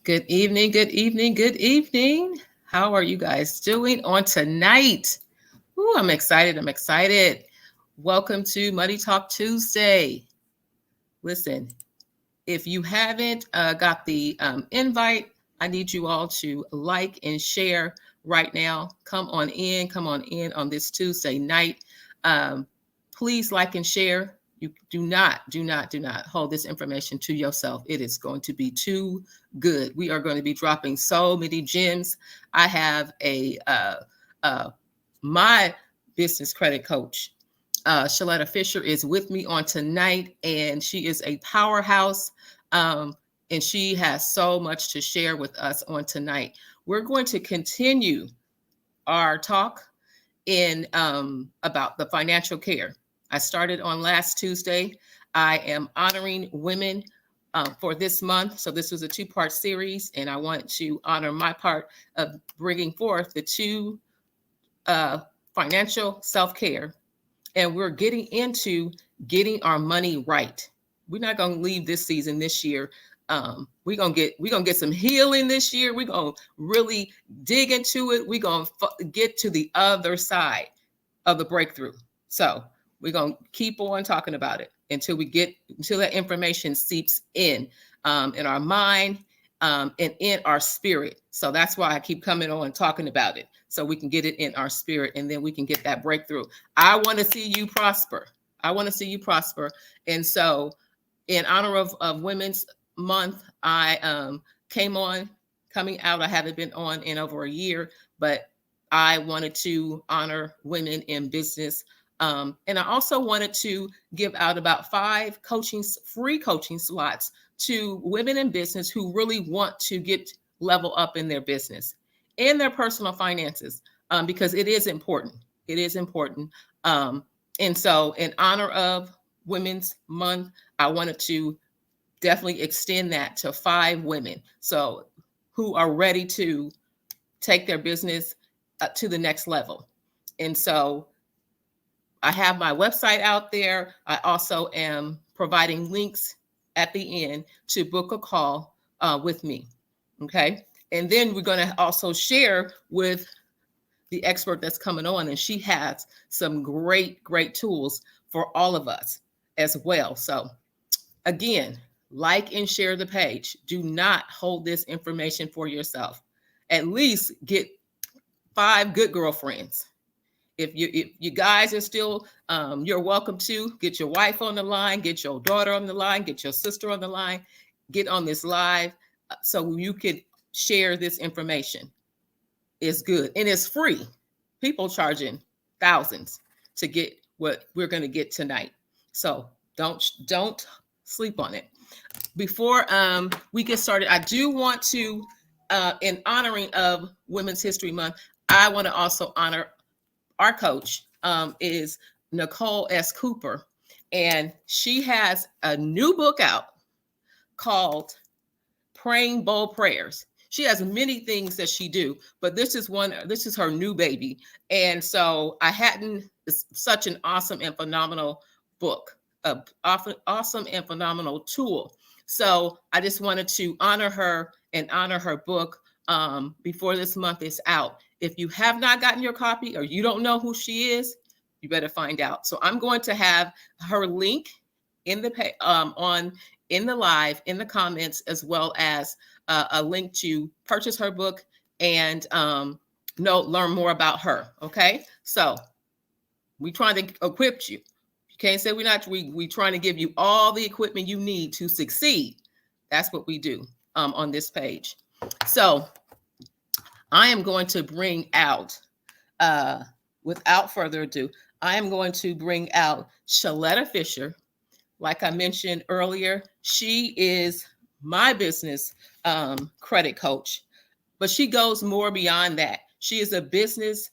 Good evening, good evening, good evening. How are you guys doing on tonight? Ooh, I'm excited. I'm excited. Welcome to Money Talk Tuesday. Listen, if you haven't got the invite, I need you all to like and share right now. Come on in on this Tuesday night. Um, please like and share. You do not hold this information to yourself. It is going to be too good. We are going to be dropping so many gems. I have uh, my business credit coach, Shaletta Fisher, is with me on tonight, and she is a powerhouse. Um, and she has so much to share with us on tonight. We're going to continue our talk in about the financial care. I started on last Tuesday. I am honoring women for this month. So this was a two-part series, and I want to honor my part of bringing forth the two uh, financial self-care, and we're getting into getting our money right. We're not going to leave this season this year. We're gonna get some healing this year. We're gonna really dig into it. We're gonna get to the other side of the breakthrough. So we're gonna keep on talking about it until that information seeps in our mind, and in our spirit. So that's why I keep coming on talking about it, so we can get it in our spirit, and then we can get that breakthrough. I want to see you prosper. I want to see you prosper. And so, in honor of Women's Month, I came on coming out. I haven't been on in over a year, but I wanted to honor women in business. And I also wanted to give out about 5 free coaching slots to women in business who really want to get level up in their business and their personal finances, because it is important. It is important. And so, in honor of Women's Month, I wanted to definitely extend that to 5 women so who are ready to take their business to the next level. And so I have my website out there. I also am providing links at the end to book a call with me. Okay. And then we're going to also share with the expert that's coming on, and she has some great tools for all of us as well. So, again, like and share the page. Do not hold this information for yourself. At least get 5 good girlfriends. If you guys are still, you're welcome to get your wife on the line, get your daughter on the line, get your sister on the line, get on this live, so you could share this information. It's good and it's free. People charging thousands to get what we're going to get tonight. So don't sleep on it. Before we get started, I do want to, in honoring of Women's History Month, I want to also honor our coach, is Nicole S. Cooper, and she has a new book out called Praying Bold Prayers. She has many things that she do, but this is her new baby. And so it's such an awesome and phenomenal book, awesome and phenomenal tool. So I just wanted to honor her and honor her book before this month is out. If you have not gotten your copy or you don't know who she is, you better find out. So I'm going to have her link in the live, in the comments, as well as a link to purchase her book and learn more about her. Okay, so we trying to equip you. You can't say we're not. We trying to give you all the equipment you need to succeed. That's what we do on this page. So I am going to bring out, without further ado, I am going to bring out Shaletta Fisher. Like I mentioned earlier, she is my business credit coach, but she goes more beyond that. She is a business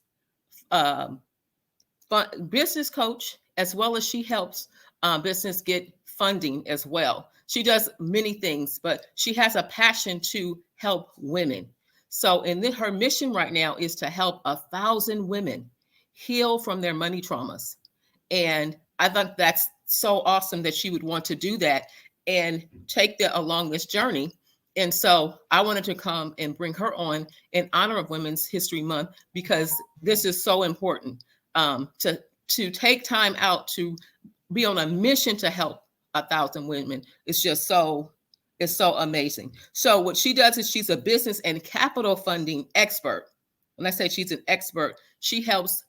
coach, as well as she helps business get funding as well. She does many things, but she has a passion to help women. So, her mission right now is to help 1,000 women heal from their money traumas. And I think that's so awesome that she would want to do that and take that along this journey. And so I wanted to come and bring her on in honor of Women's History Month, because this is so important, to take time out to be on a mission to help 1,000 women. It's so amazing. So what she does is she's a business and capital funding expert. When I say she's an expert, she helps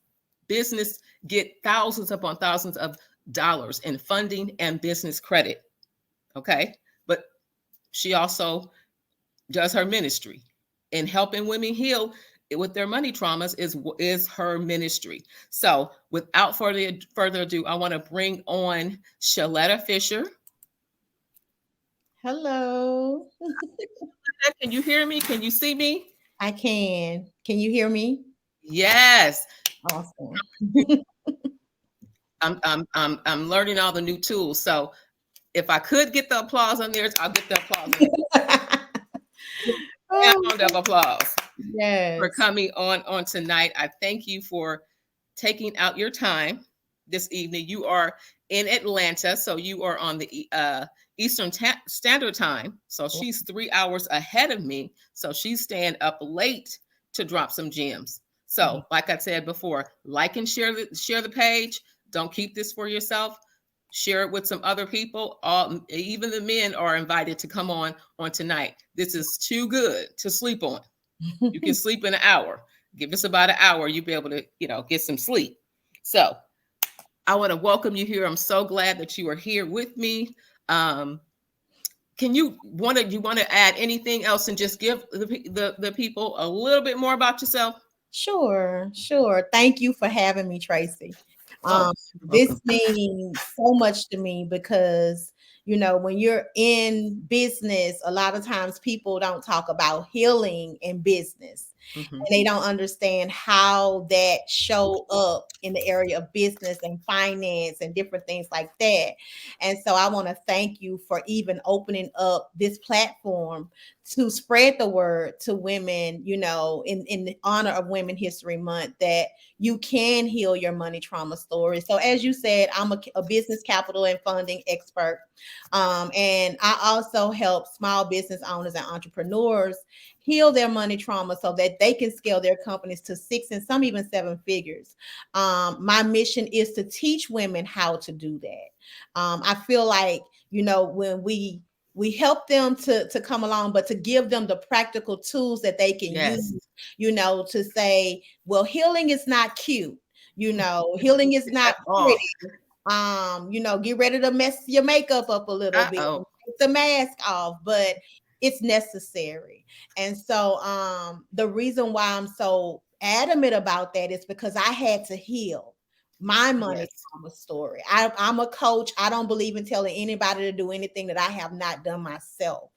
business get thousands upon thousands of dollars in funding and business credit. Okay. But she also does her ministry, and helping women heal with their money traumas is her ministry. So without further ado, I want to bring on Shaletta Fisher. Hello. Can you hear me? Can you see me? I can. Can you hear me? Yes. Awesome. I'm learning all the new tools. So if I could get the applause on there, I'll get the applause. Round of applause for Yes. coming on tonight. I thank you for taking out your time this evening. You are in Atlanta, so you are on the Eastern Standard Time. So she's 3 hours ahead of me. So she's staying up late to drop some gems. So, like I said before, like and share the page. Don't keep this for yourself. Share it with some other people. Even the men are invited to come on tonight. This is too good to sleep on. You can sleep in an hour. Give us about an hour. You'll be able to, get some sleep. So I want to welcome you here. I'm so glad that you are here with me. Can you want to add anything else and just give the people a little bit more about yourself? Sure. Thank you for having me, Tracy. Oh, This means so much to me because, when you're in business, a lot of times people don't talk about healing in business. Mm-hmm. And they don't understand how that show up in the area of business and finance and different things like that. And so I want to thank you for even opening up this platform to spread the word to women, in the honor of Women History Month, that you can heal your money trauma story. So as you said, I'm a business capital and funding expert. And I also help small business owners and entrepreneurs heal their money trauma so that they can scale their companies to 6 and some even 7 figures. My mission is to teach women how to do that. I feel like, when we help them to come along, but to give them the practical tools that they can use, to say, well, healing is not cute. Healing is not pretty. Get ready to mess your makeup up a little bit, take the mask off, but it's necessary. And so the reason why I'm so adamant about that is because I had to heal my money trauma story. I'm a coach. I don't believe in telling anybody to do anything that I have not done myself.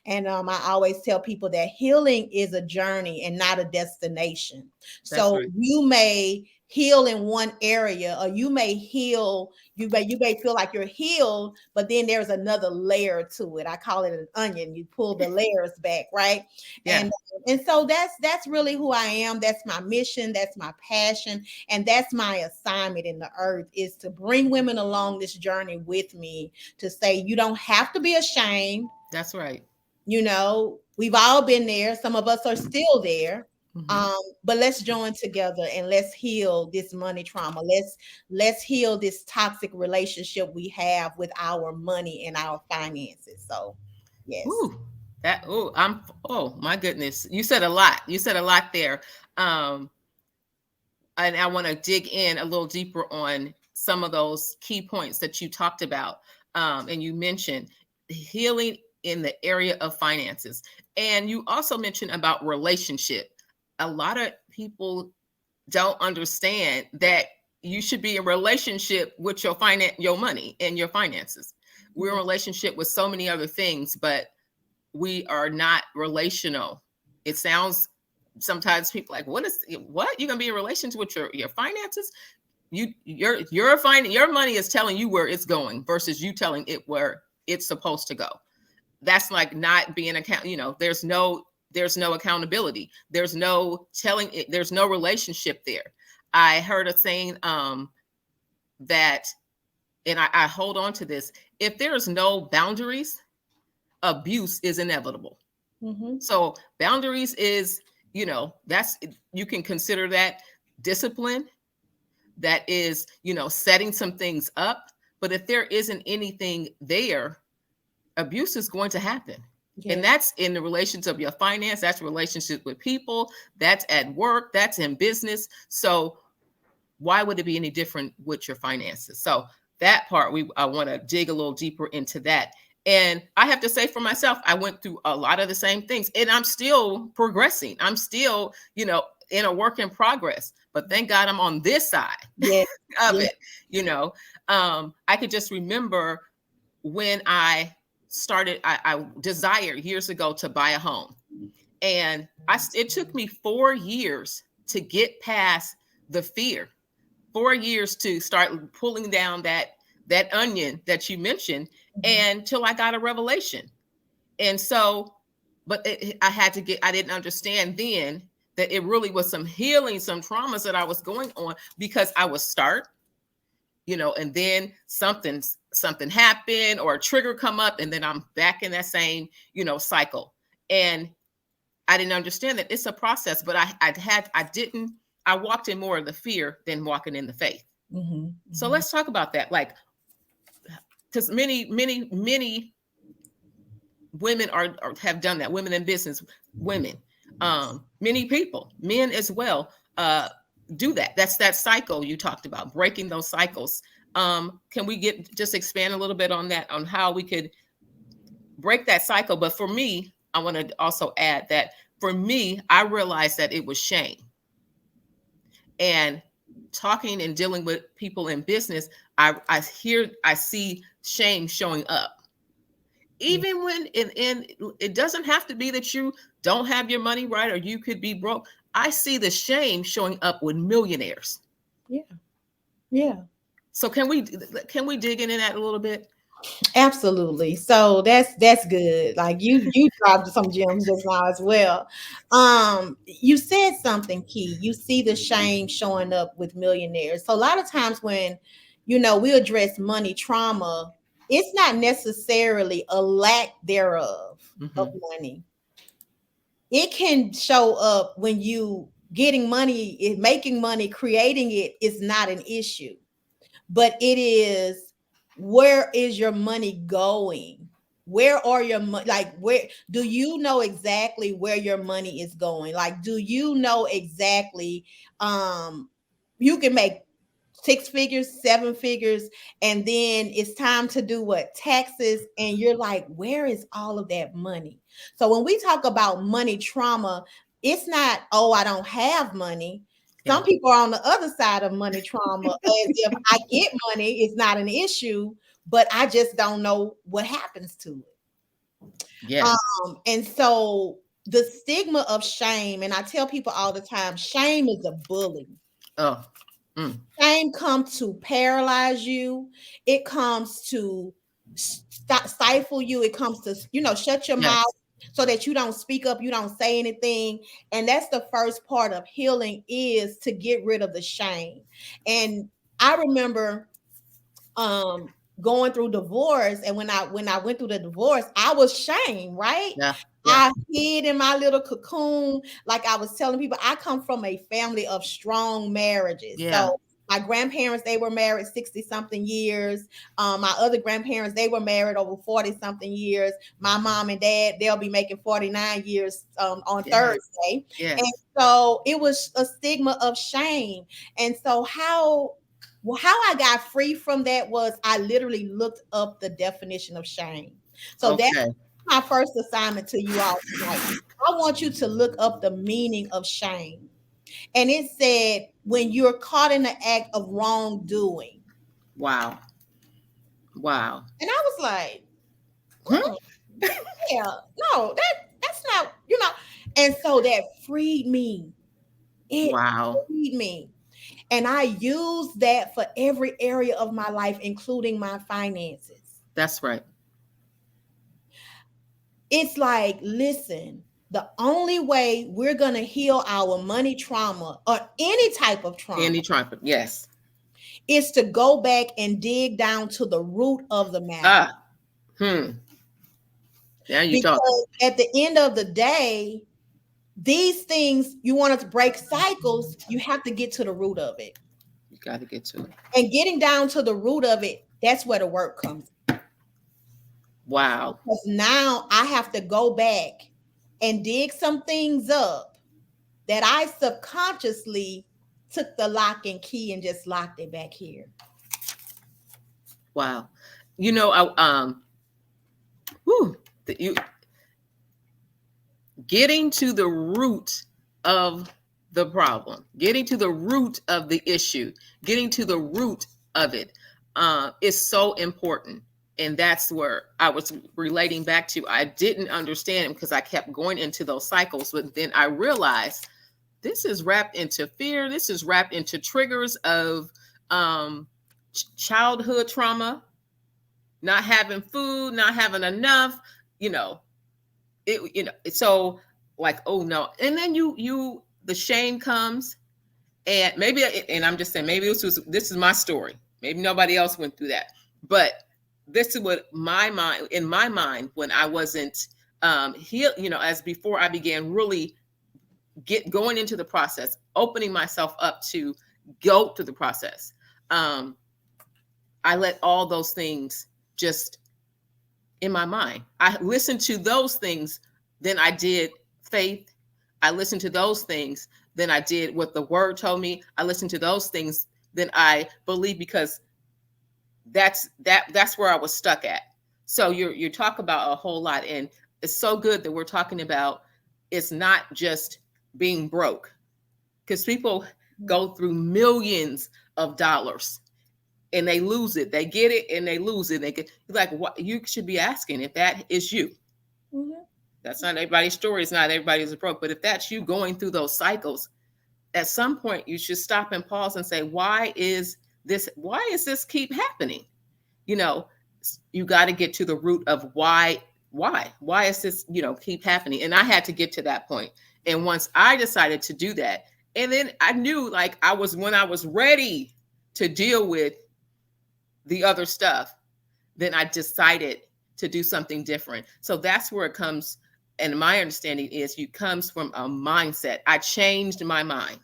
And I always tell people that healing is a journey and not a destination. So you may heal in one area, or you may heal, you may feel like you're healed, but then there's another layer to it. I call it an onion. You pull the layers back, right? Yeah. And so that's really who I am. That's my mission, that's my passion, and that's my assignment in the earth, is to bring women along this journey with me, to say you don't have to be ashamed. That's right. We've all been there. Some of us are still there. But let's join together and let's heal this money trauma. Let's heal this toxic relationship we have with our money and our finances. So, yes. Oh my goodness. You said a lot. You said a lot there. And I want to dig in a little deeper on some of those key points that you talked about. And you mentioned healing in the area of finances. And you also mentioned about relationship. A lot of people don't understand that you should be in relationship with your money and your finances. We're in relationship with so many other things, but we are not relational. It sounds sometimes people like, what you're gonna be in relations with your finances? Your money is telling you where it's going versus you telling it where it's supposed to go. That's like not being there's no accountability. There's no telling it. There's no relationship there. I heard a saying that, and I hold on to this: if there's no boundaries, abuse is inevitable. Mm-hmm. So boundaries is, that's, you can consider that discipline. That is, setting some things up. But if there isn't anything there, abuse is going to happen. And Yes. that's in the relations of your finance, that's relationship with people, that's at work, that's in business. So why would it be any different with your finances? So that part, I want to dig a little deeper into that. And I have to say for myself, I went through a lot of the same things, and I'm still progressing. I'm still, in a work in progress. But thank God I'm on this side Yes. of Yes. it. I could just remember when I started, I desired years ago to buy a home. And it took me 4 years to get past the fear, 4 years to start pulling down that onion that you mentioned, Mm-hmm. and till I got a revelation. And so, but I didn't understand then that it really was some healing, some traumas that I was going on, because I would start, and then something happened or a trigger come up, and then I'm back in that same, cycle. And I didn't understand that it's a process, but I walked in more of the fear than walking in the faith. Mm-hmm. So let's talk about that. Like, because many women have done that. Women in business, women, many people, men as well, do that. That's that cycle you talked about, breaking those cycles. Can we just expand a little bit on that, on how we could break that cycle? But for me, I want to also add that for me, I realized that it was shame. And talking and dealing with people in business, I see shame showing up. Even when it doesn't have to be that you don't have your money right or you could be broke. I see the shame showing up with millionaires. Yeah. Yeah. So can we dig into that a little bit? Absolutely. So that's good. Like you dropped some gems just now as well. You said something key. You see the shame showing up with millionaires. So a lot of times when we address money trauma, it's not necessarily a lack thereof of Mm-hmm. money. It can show up when you getting money, making money, creating it is not an issue, but it is, where is your money going? Where are your money? Like, where do you know exactly where your money is going? Like, do you know exactly? You can make 6 figures, 7 figures, and then it's time to do what? Taxes. And you're like, where is all of that money? So when we talk about money trauma, it's not, oh, I don't have money. Yeah. Some people are on the other side of money trauma, as if I get money, it's not an issue, but I just don't know what happens to it. Yes. And so the stigma of shame, and I tell people all the time, shame is a bully. Oh. Mm. Shame comes to paralyze you. It comes to stifle you. It comes to, shut your mouth Yes. so that you don't speak up, you don't say anything. And that's the first part of healing, is to get rid of the shame. And I remember going through divorce, and when I went through the divorce, I was shamed, right? Yeah. Yeah. I hid in my little cocoon. Like I was telling people, I come from a family of strong marriages. Yeah. So my grandparents, they were married 60 something years. My other grandparents, they were married over 40 something years. My mom and dad, they'll be making 49 years on Yes. Thursday. Yes. And so it was a stigma of shame. And so how I got free from that was I literally looked up the definition of shame. So that's Okay. my first assignment to you all tonight. I want you to look up the meaning of shame. And it said, when you're caught in the act of wrongdoing. Wow. Wow. And I was like, Hmm? yeah, no, that's not, And so that freed me. It Wow. freed me. And I use that for every area of my life, including my finances. That's right. It's like, listen, the only way we're going to heal our money trauma, or any type of trauma, Any trumpet. Yes. is to go back and dig down to the root of the matter. Ah. Hmm. Now you talk. Because at the end of the day, these things, you want to break cycles, you have to get to the root of it. You got to get to it. And getting down to the root of it, that's where the work comes. Wow. Because now I have to go back and dig some things up that I subconsciously took the lock and key and just locked it back here. Wow. You know, you getting to the root of the problem, getting to the root of the issue, getting to the root of it is so important. And that's where I was relating back to. I didn't understand it because I kept going into those cycles, but then I realized this is wrapped into fear. This is wrapped into triggers of childhood trauma, not having food, not having enough, so like, oh no. And then the shame comes, and maybe, and I'm just saying, maybe this is my story. Maybe nobody else went through that, but this is what in my mind, when I wasn't healed, as before I began really going into the process, opening myself up to go through the process. I let all those things just in my mind. I listened to those things, then I did faith. I listened to those things, then I did what the word told me. I listened to those things, then I believe, because that's where I was stuck at. So you talk about a whole lot, and it's so good that we're talking about it's not just being broke, because people go through millions of dollars and they lose it. They get it and they lose it. Like, what you should be asking, if that is you. Mm-hmm. That's not everybody's story. It's not everybody's broke. But if that's you going through those cycles, at some point you should stop and pause and say, why is this keep happening? You got to get to the root of why is this, keep happening? And I had to get to that point. And once I decided to do that, and then I knew, like, when I was ready to deal with the other stuff, then I decided to do something different. So that's where it comes. And my understanding is it comes from a mindset. I changed my mind.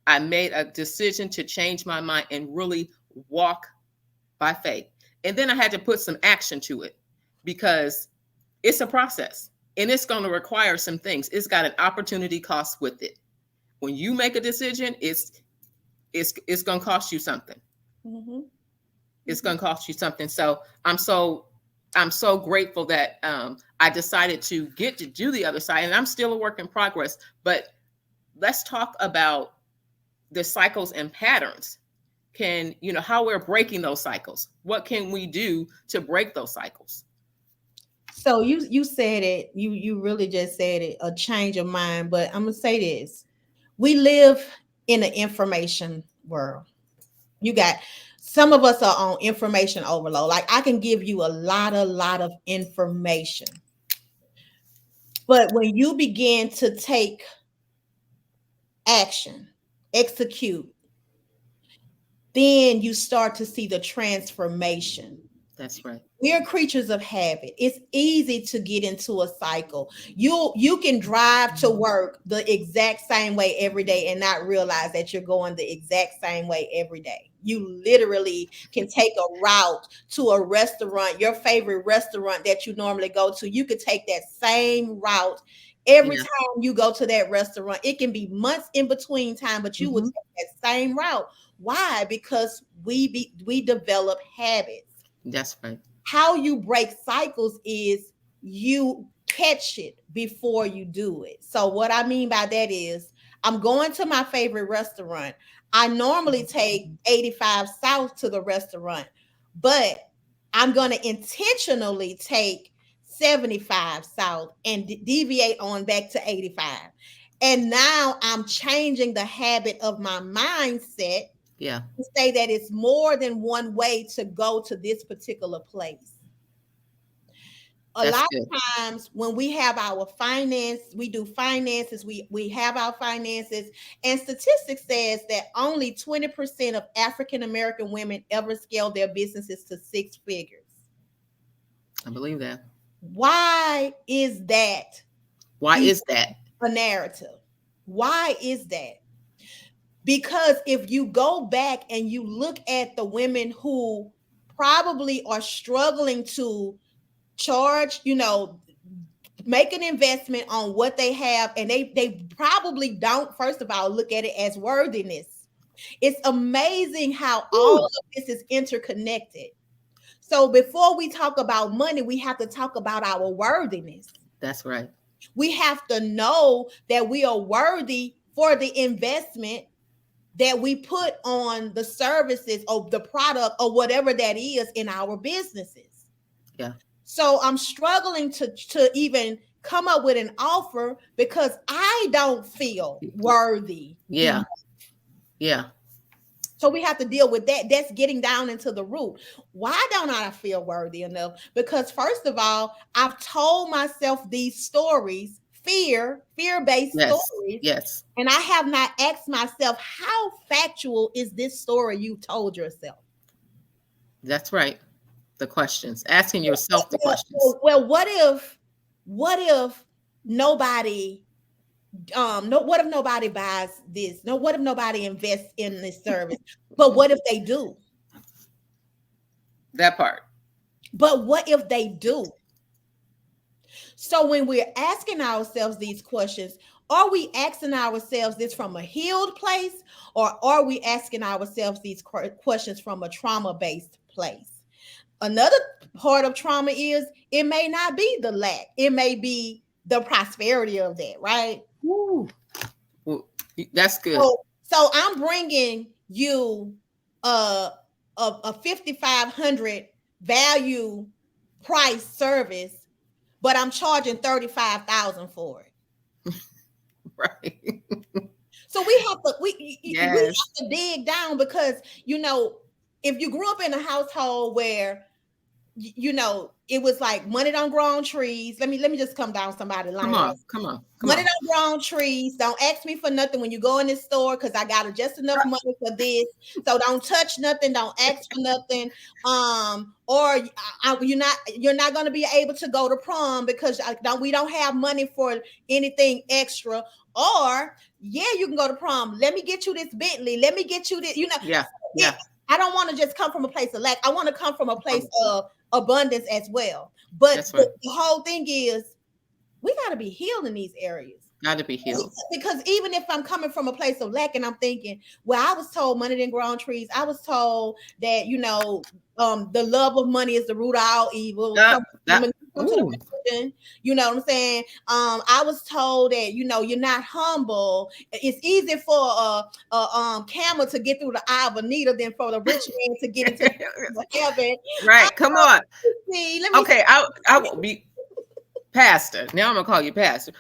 I made a decision to change my mind and really walk by faith. And then I had to put some action to it, because it's a process and it's going to require some things. It's got an opportunity cost with it. When you make a decision, it's going to cost you something. Mm-hmm. It's going to cost you something. So I'm so grateful that I decided to get to do the other side, and I'm still a work in progress. But let's talk about the cycles and patterns. How we're breaking those cycles. What can we do to break those cycles? So you said it. You really just said it. A change of mind. But I'm gonna say this: we live in an information world. Some of us are on information overload. Like, I can give you a lot of information. But when you begin to take action, execute, then you start to see the transformation. That's right. We're creatures of habit. It's easy to get into a cycle. You can drive to work the exact same way every day and not realize that you're going the exact same way every day. You literally can take a route to a restaurant, your favorite restaurant that you normally go to. You could take that same route every time you go to that restaurant. It can be months in between time, but you would take that same route. Why? Because we develop habits. That's right. How you break cycles is you catch it before you do it. So what I mean by that is, I'm going to my favorite restaurant. I normally take 85 South to the restaurant, but I'm going to intentionally take 75 South and deviate on back to 85. And now I'm changing the habit of my mindset. Yeah. To say that it's more than one way to go to this particular place. A lot of times when we have our we do finances, we have our finances, and statistics says that only 20% of African American women ever scale their businesses to 6 figures. I believe that. Why is that? Why is that? A narrative. Why is that? Because if you go back and you look at the women who probably are struggling to charge, make an investment on what they have, and they probably don't, first of all, look at it as worthiness. It's amazing how all of this is interconnected. So before we talk about money, we have to talk about our worthiness. That's right. We have to know that we are worthy for the investment that we put on the services or the product or whatever that is in our businesses. Yeah. So I'm struggling to even come up with an offer because I don't feel worthy. Yeah. Yeah. So we have to deal with that. That's getting down into the root. Why don't I feel worthy enough? Because first of all, I've told myself these stories, fear-based stories. Yes. And I have not asked myself, how factual is this story you told yourself? That's right. The questions, asking yourself the questions. Well, what if nobody what if nobody buys this? What if nobody invests in this service? But what if they do? That part. But what if they do? So when we're asking ourselves these questions, are we asking ourselves this from a healed place, or are we asking ourselves these questions from a trauma-based place? Another part of trauma is it may not be the lack. It may be the prosperity of that, right? Woo. Well, that's good. So I'm bringing you a 5,500 value price service, but I'm charging 35,000 for it. Right. So we have to dig down, because if you grew up in a household where it was like money don't grow on trees. Let me just come down somebody's line. Come on. Money don't grow on trees. Don't ask me for nothing when you go in this store, because I got just enough money for this. So don't touch nothing. Don't ask for nothing. Or you're not going to be able to go to prom because we don't have money for anything extra. Or you can go to prom. Let me get you this Bentley. Let me get you this. Yeah. I don't want to just come from a place of lack. I want to come from a place of abundance as well. But the whole thing is, we got to be healed in these areas. Got to be healed. Because even if I'm coming from a place of lack and I'm thinking, well, I was told money didn't grow on trees. I was told that, the love of money is the root of all evil. You know what I'm saying? I was told that, you're not humble. It's easy for a camel to get through the eye of a needle than for the rich man to get into heaven. Right. Come on. Okay. I will be pastor. Now I'm going to call you pastor.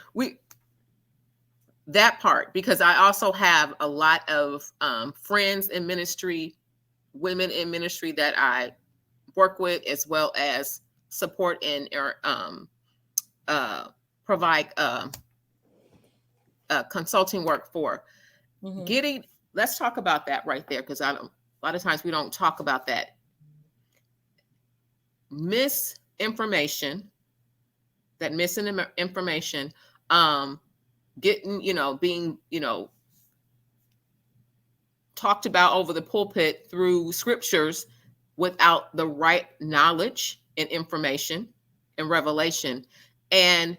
That part, because I also have a lot of friends in ministry, women in ministry that I work with, as well as support and provide consulting work for. Mm-hmm. Let's talk about that right there, because a lot of times we don't talk about that. Misinformation, being, talked about over the pulpit through scriptures without the right knowledge and information and revelation, and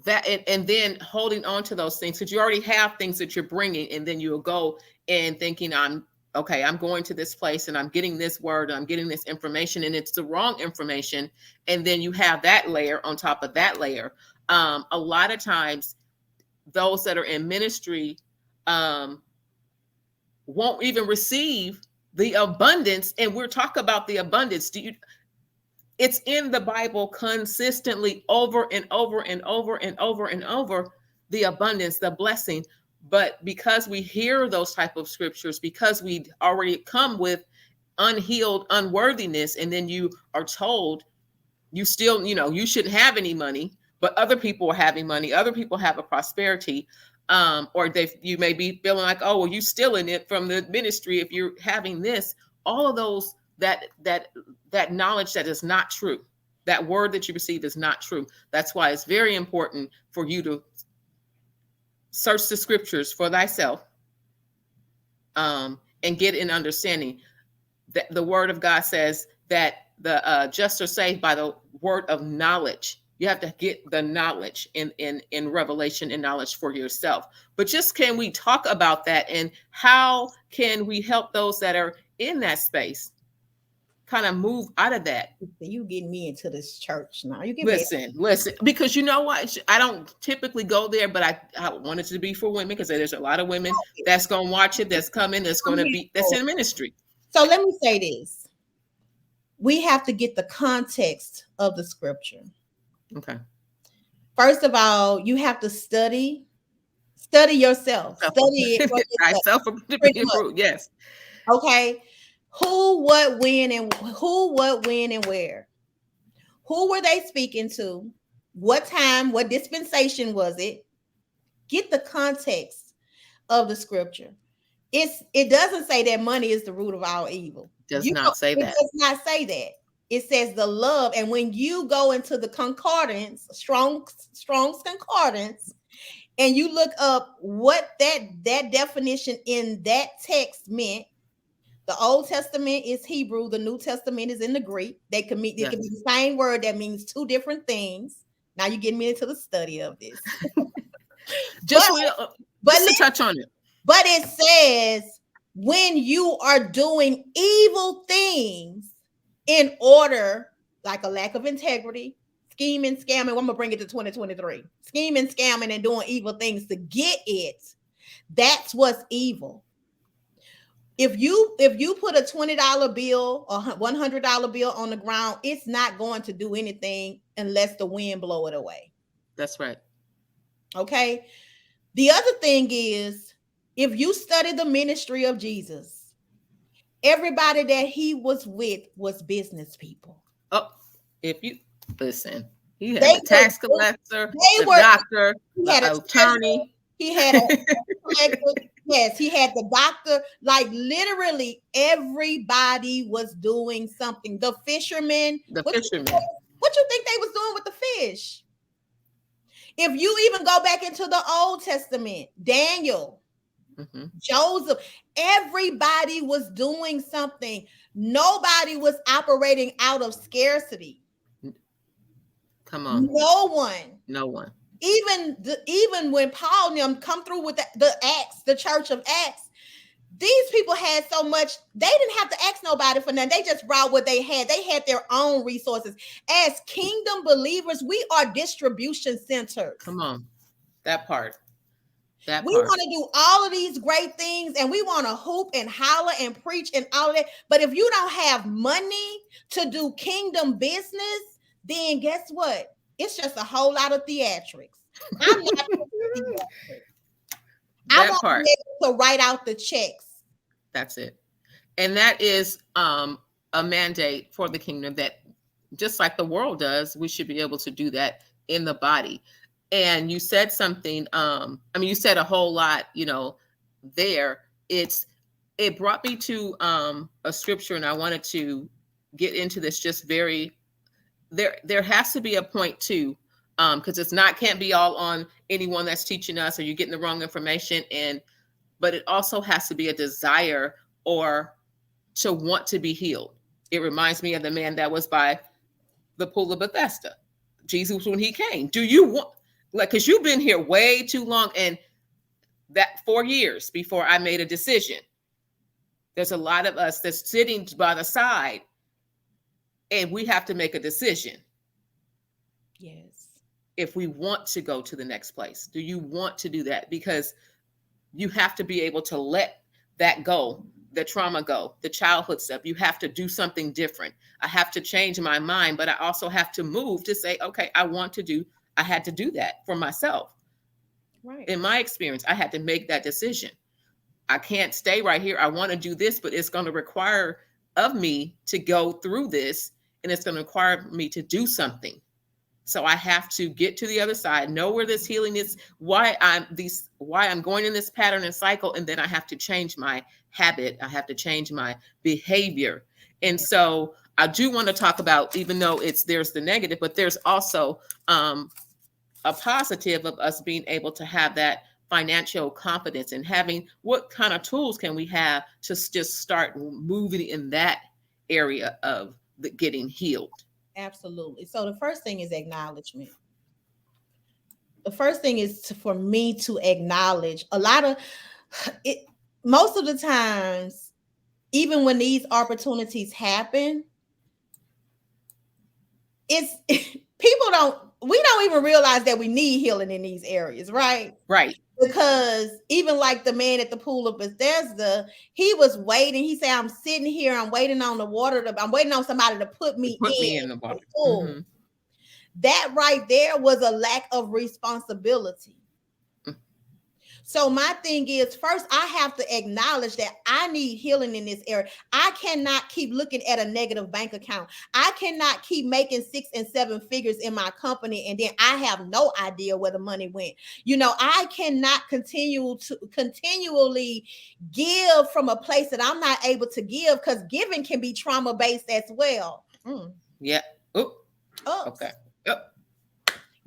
then holding on to those things, because you already have things that you're bringing, and then you'll go and thinking, I'm going to this place and I'm getting this word, I'm getting this information, and it's the wrong information. And then you have that layer on top of that layer. A lot of times those that are in ministry won't even receive the abundance. And we're talking about the abundance. It's in the Bible consistently, over and over and over and over and over, the abundance, the blessing. But because we hear those type of scriptures, because we already come with unhealed unworthiness, and then you are told you still, you shouldn't have any money, but other people are having money, other people have a prosperity, or you may be feeling like, oh, well, you're stealing it from the ministry if you're having this. All of those, that knowledge that is not true. That word that you receive is not true. That's why it's very important for you to search the scriptures for thyself, and get an understanding. That the word of God says that the just are saved by the word of knowledge. You have to get the knowledge in revelation and knowledge for yourself. But just can we talk about that, and how can we help those that are in that space kind of move out of that? You getting me into this church now. You get listen, because you know what? I don't typically go there, but I wanted to be for women, because there's a lot of women that's going to watch it, that's coming, that's going to be, that's in ministry. So let me say this. We have to get the context of the scripture. Okay. First of all, you have to study yourself. Study it. Self improved. Yes. Okay. Who, what, when, and where? Who were they speaking to? What time? What dispensation was it? Get the context of the scripture. It doesn't say that money is the root of all evil. It does not say that. It does not say that. It says the love. And when you go into the concordance, Strong's concordance, and you look up what that definition in that text meant, the Old Testament is Hebrew, the New Testament is in the Greek. It can be the same word that means two different things. Now you're getting me into the study of this. just to touch on it. But it says when you are doing evil things in order, like a lack of integrity, scheming, scamming. I'm gonna bring it to 2023. Scheming, scamming, and doing evil things to get it. That's what's evil. If you put a $20 bill or $100 bill on the ground, it's not going to do anything unless the wind blow it away. That's right. Okay. The other thing is, if you study the ministry of Jesus, everybody that he was with was business people. Oh, if you listen, he had a tax collector, a doctor, an attorney. He had a collector. Yes, he had the doctor. Like literally everybody was doing something. The fishermen. What you think they was doing with the fish? If you even go back into the Old Testament, Daniel, Joseph, everybody was doing something. Nobody was operating out of scarcity. Come on. No one. Even when Paul and them come through with the church of Acts, these people had so much, they didn't have to ask nobody for nothing. They just brought what they had. They had their own resources. As kingdom believers, we are distribution centers. Come on. That part. We want to do all of these great things, and we want to hoop and holler and preach and all of that. But if you don't have money to do kingdom business, then guess what? It's just a whole lot of theatrics. I'm not theatrics. I want to be able to write out the checks. That's it. And that is a mandate for the kingdom, that just like the world does, we should be able to do that in the body. And you said something, you said a whole lot, there. It brought me to a scripture, and I wanted to get into this just there has to be a point too, because can't be all on anyone that's teaching us, or you're getting the wrong information. But it also has to be a desire or to want to be healed. It reminds me of the man that was by the pool of Bethesda. Jesus, when he came, do you want, because you've been here way too long, and that 4 years before I made a decision. There's a lot of us that's sitting by the side, and we have to make a decision. Yes. If we want to go to the next place, do you want to do that? Because you have to be able to let that go, the trauma go, the childhood stuff. You have to do something different. I have to change my mind, but I also have to move to say, okay, I had to do that for myself. Right. In my experience, I had to make that decision. I can't stay right here. I want to do this, but it's going to require of me to go through this, and it's going to require me to do something. So I have to get to the other side, know where this healing is, why I'm going in this pattern and cycle, and then I have to change my habit. I have to change my behavior. And so I do want to talk about, even though there's the negative, but there's also a positive of us being able to have that financial confidence, and having what kind of tools can we have to just start moving in that area of the getting healed. Absolutely. So the first thing is acknowledgement. The first thing is for me to acknowledge a lot of it. Most of the times, even when these opportunities happen, we don't even realize that we need healing in these areas, right? Right. Because even like the man at the pool of Bethesda, he was waiting. He said, I'm sitting here, I'm waiting on the water, I'm waiting on somebody to put me in the water. Mm-hmm. That right there was a lack of responsibility. So my thing is, first, I have to acknowledge that I need healing in this area. I cannot keep looking at a negative bank account. I cannot keep making 6 and 7 figures in my company, and then I have no idea where the money went. I cannot continually give from a place that I'm not able to give, because giving can be trauma-based as well. Yeah. Okay. Yep.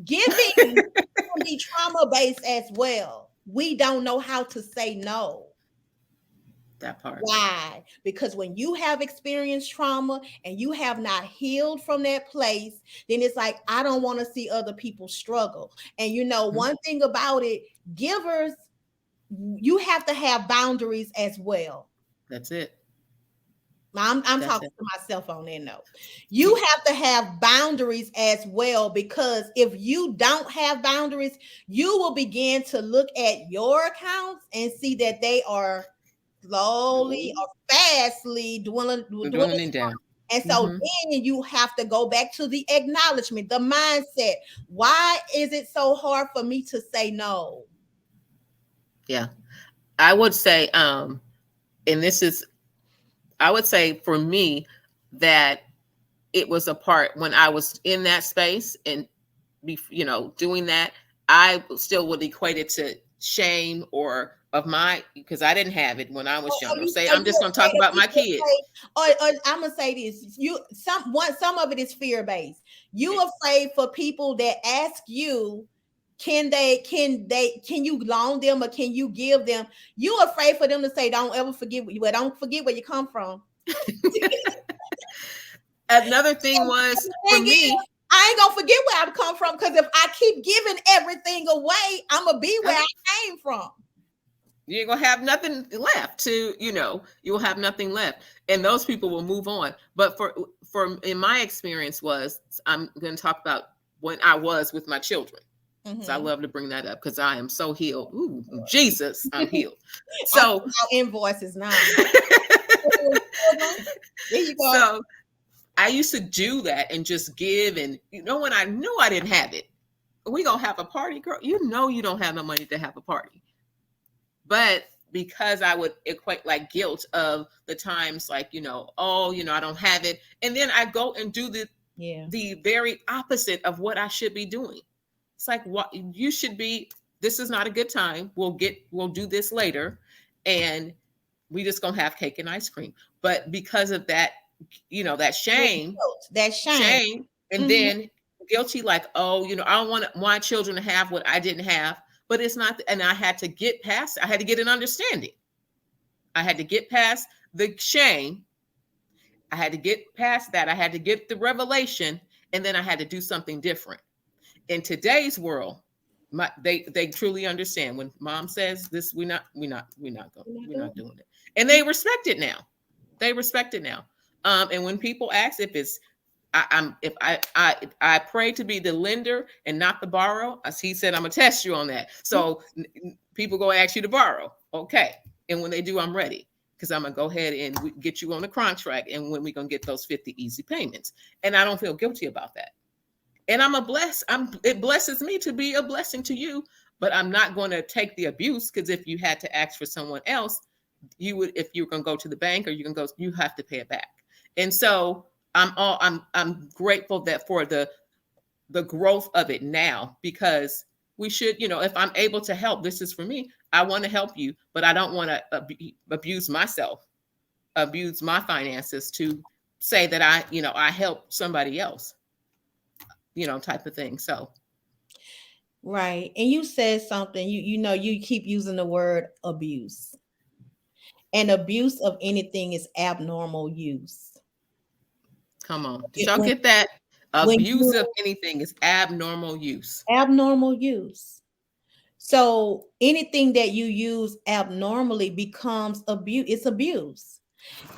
Giving can be trauma-based as well. We don't know how to say no. That part. Why? Because when you have experienced trauma and you have not healed from that place, then it's like, I don't want to see other people struggle. And one thing about it, givers, you have to have boundaries as well. That's it. I'm talking to myself on that note. You have to have boundaries as well, because if you don't have boundaries, you will begin to look at your accounts and see that they are slowly or fastly dwindling down. And so then you have to go back to the acknowledgement, the mindset. Why is it so hard for me to say no? Yeah, I would say, and this is, I would say for me that it was a part when I was in that space and, doing that, I still would equate it to shame because I didn't have it when I was younger. I'm just going to talk about my kids. Or I'm going to say this. Some of it is fear-based. You're afraid for people that ask you, can you loan them or can you give them? You're afraid for them to say, don't forget where you come from. Another thing was for me, I ain't gonna forget where I come from, because if I keep giving everything away, I'm gonna be where I came from. You're gonna have nothing left you will have nothing left, and those people will move on. But for in my experience I'm going to talk about when I was with my children. So I love to bring that up because I am so healed. Ooh, Jesus, I'm healed. So invoices now. There you go. So I used to do that and just give, and when I knew I didn't have it, we gonna have a party, girl. You don't have no money to have a party. But because I would equate like guilt of the times, like, I don't have it. And then I go and do the very opposite of what I should be doing. It's like, what you should be, this is not a good time. We'll do this later. And we just gonna have cake and ice cream. But because of that, that shame, and then guilty, like, I don't want my children to have what I didn't have. But it's not, and I had to get past, I had to get an understanding. I had to get past the shame. I had to get past that. I had to get the revelation, and then I had to do something different. In today's world, they truly understand when mom says this, we're not doing it. And they respect it now. And when people ask if it's, I pray to be the lender and not the borrower. As he said, I'm gonna test you on that. So people go ask you to borrow, okay? And when they do, I'm ready, because I'm gonna go ahead and get you on the contract. And when we gonna get those 50 easy payments, and I don't feel guilty about that. And it blesses me to be a blessing to you. But I'm not going to take the abuse, because if you had to ask for someone else, you would, if you're gonna go to the bank or you have to pay it back. And so I'm grateful that for the growth of it now, because we should, if I'm able to help, this is for me. I want to help you, but I don't want to abuse myself, abuse my finances to say that I help somebody else, type of thing. So Right. And you said something, you keep using the word abuse. And abuse of anything is abnormal use. come on. Did y'all get that? Abuse of anything is abnormal use. Abnormal use. So anything that you use abnormally becomes abuse. It's abuse.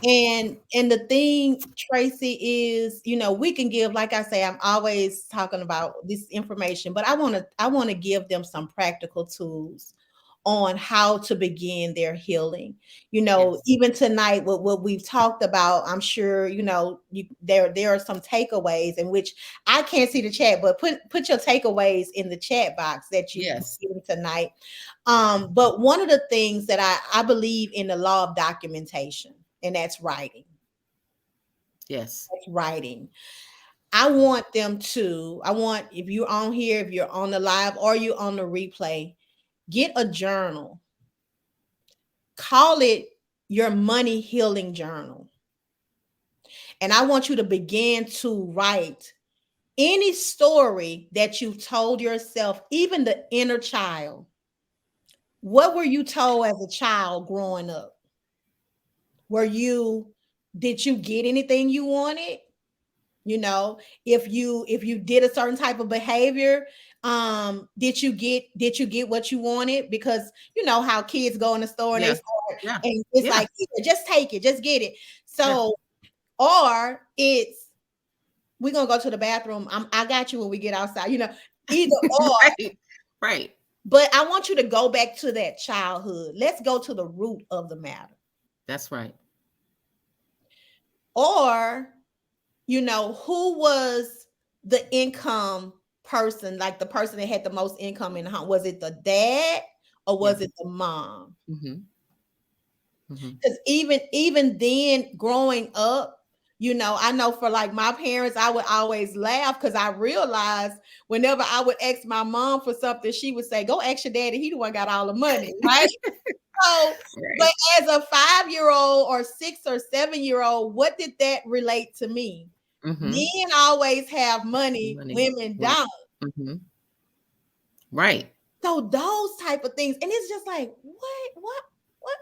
And the thing, Tracy, is, we can give, like I say, I'm always talking about this information, but I want to give them some practical tools on how to begin their healing. Yes. Even tonight, what we've talked about, I'm sure, there are some takeaways in which I can't see the chat, but put your takeaways in the chat box that you Yes. given tonight. But one of the things that I believe in the law of documentation, and that's writing. Yes. That's writing. I want, if you're on here, if you're on the live or you're on the replay, get a journal. Call it your money healing journal. And I want you to begin to write any story that you've told yourself, even the inner child. What were you told as a child growing up? Did you get anything you wanted? If you did a certain type of behavior, did you get what you wanted? Because you know how kids go in the store and they start, and it's like, just take it, just get it. So, or it's, we're gonna go to the bathroom. I got you when we get outside, either or. Right. But I want you to go back to that childhood. Let's go to the root of the matter. That's right. Or, who was the income person, like the person that had the most income in the home? Was it the dad or was it the mom? Because even then, growing up, I know for like my parents, I would always laugh because I realized whenever I would ask my mom for something, she would say, "Go ask your daddy. He the one got all the money," right? So, but as a 5-year-old or 6 or 7-year-old, what did that relate to me? Men always have money. Women don't. Right. So those type of things, and it's just like, what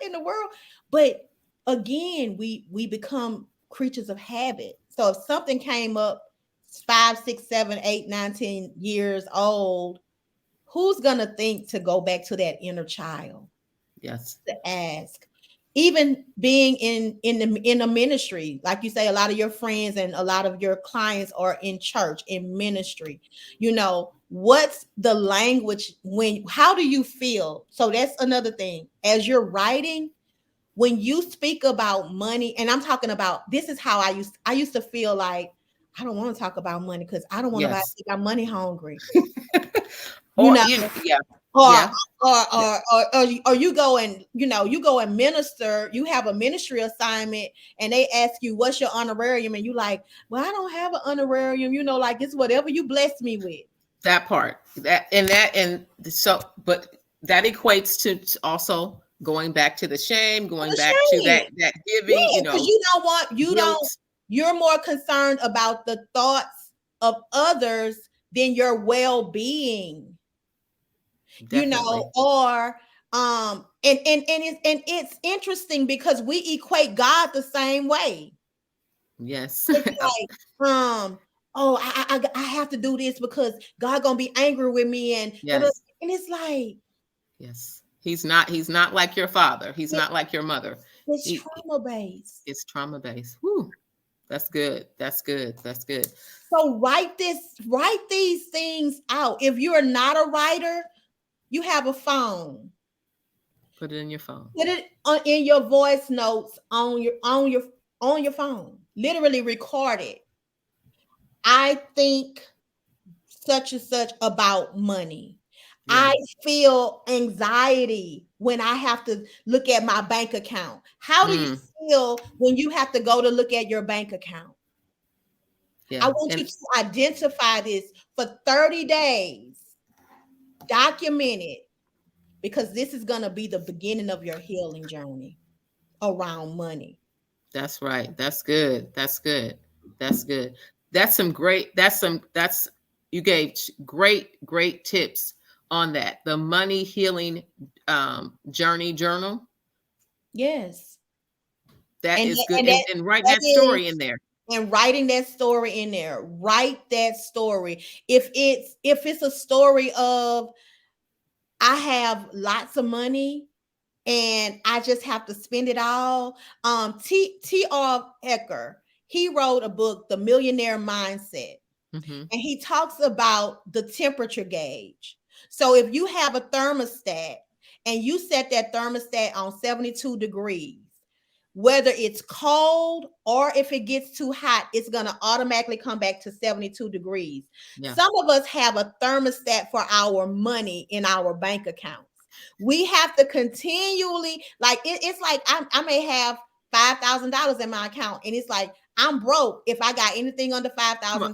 in the world? But again, we become creatures of habit. So if something came up 5, 6, 7, 8, 9, 10 years old, who's gonna think to go back to that inner child? Yes. To ask. Even being in a ministry, like you say, a lot of your friends and a lot of your clients are in church, in ministry. What's the language how do you feel? So that's another thing. As you're writing, when you speak about money, and I'm talking about, this is how I used to feel like, I don't want to talk about money because I don't want to think I'm money hungry. Or you go and you go and minister, you have a ministry assignment and they ask you what's your honorarium, and you like, well, I don't have an honorarium, like it's whatever you bless me with. That part, but that equates to also going back to the shame, going back to that giving, because you're more concerned about the thoughts of others than your well-being. Definitely. Or and it's interesting because we equate God the same way. Yes. It's like, I have to do this because God gonna be angry with me, and it's like, yes, he's not like your father. He's not like your mother. It's trauma-based. It's trauma-based. Whew. That's good. That's good. That's good. So write these things out. If you're not a writer, you have a phone. Put it in your phone. Put it in your voice notes on your phone. Literally record it. I think such and such about money. Yes. I feel anxiety when I have to look at my bank account. How do you feel when you have to go to look at your bank account? Yeah. I want you to identify this for 30 days. Document it, because this is going to be the beginning of your healing journey around money. That's right. That's good. That's good. That's good. That's some great, that's, you gave great tips on that. The money healing journey journal. Yes. That And is good. and that And writing that that story is in there. and writing that story in there. Write that story. If it's a story of I have lots of money and I just have to spend it all. T.R. Ecker, he wrote a book, The Millionaire Mindset, Hmm. and he talks about the temperature gauge. So if you have a thermostat and you set that thermostat on 72 degrees, whether it's cold or if it gets too hot, it's going to automatically come back to 72 degrees. Yeah. Some of us have a thermostat for our money in our bank accounts. We have to continually, like, it's like I may have $5,000 in my account, and it's like I'm broke if I got anything under $5,000.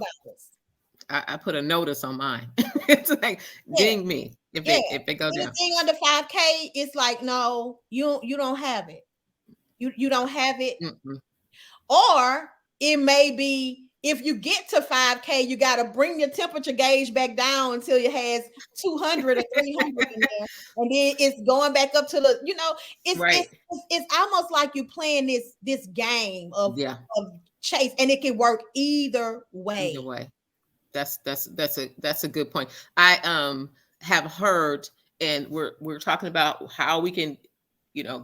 I put a notice on mine. It's like Yeah, ding me if yeah. it go down. Anything under 5K, it's like, no, you don't have it. You don't have it. Mm-mm. Or it may be if you get to 5K, you got to bring your temperature gauge back down until it has 200 or 300 in there. And then it's going back up to the, it's Right. it's almost like you playing this game Yeah. of chase, and it can work either Either way. way. That's a good point. I have heard, and we're talking about how we can,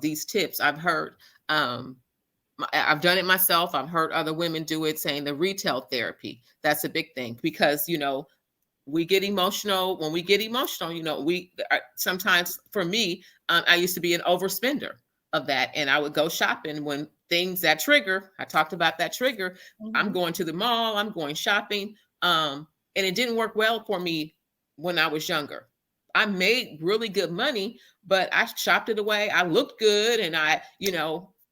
these tips. I've heard, I've done it myself. I've heard other women do it, saying the retail therapy. That's a big thing because we get emotional. When we get emotional, we sometimes, for me, I used to be an overspender of that, and I would go shopping when things that trigger. I talked about that trigger. I'm Mhm. going to the mall. I'm going shopping, and it didn't work well for me when I was younger. I made really good money, but I shopped it away. I looked good, and I,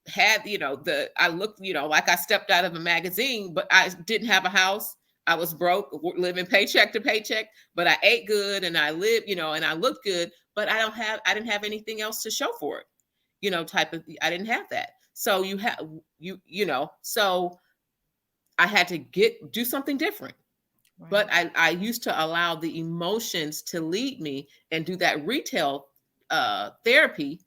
had I looked like I stepped out of a magazine, but I didn't have a house. I was broke, living paycheck to paycheck, but I ate good and I lived, and I looked good, but I didn't have anything else to show for it, type of, I didn't have that. So so I had to do something different. But Right. I used to allow the emotions to lead me and do that retail therapy.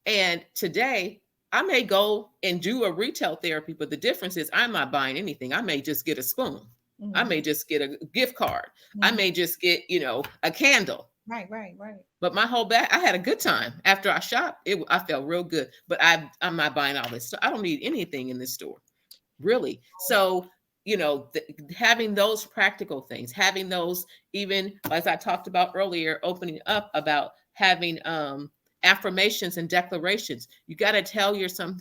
And today I may go and do a retail therapy, but the difference is I'm not buying anything. I may just get a spoon. I may Mhm. just get a gift card. I Mhm. may just get, a candle. Right, right, right. But my whole back, I had a good time after I shopped. I felt real good. But I'm not buying all this. So I don't need anything in this store, really. So having those practical things, having those, even as I talked about earlier, opening up about having affirmations and declarations. You got to tell yourself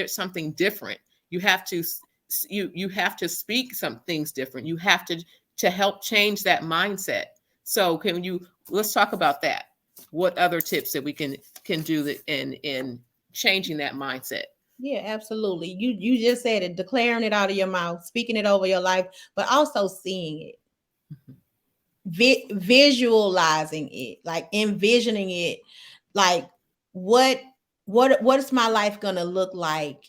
something different. You have to you have to speak some things different. You have to help change that mindset. So let's talk about that. What other tips that we can do that in changing that mindset? Yeah, absolutely. You just said it, declaring it out of your mouth, speaking it over your life, but also seeing it, Mhm. visualizing it, like envisioning it, like what what is my life going to look like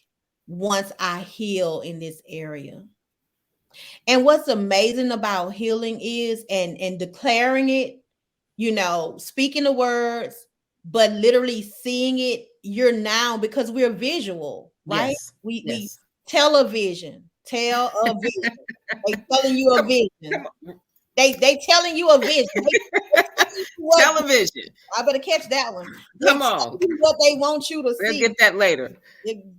once I heal in this area. And what's amazing about healing is and declaring it, speaking the words, but literally seeing it, you're now, because we're visual, right? Yes. We Yes. tell a vision. They telling you a Come vision. on. They telling you a vision. They telling you what Television. I better catch that one. They Come telling on. you what they want you to We'll see. get that later.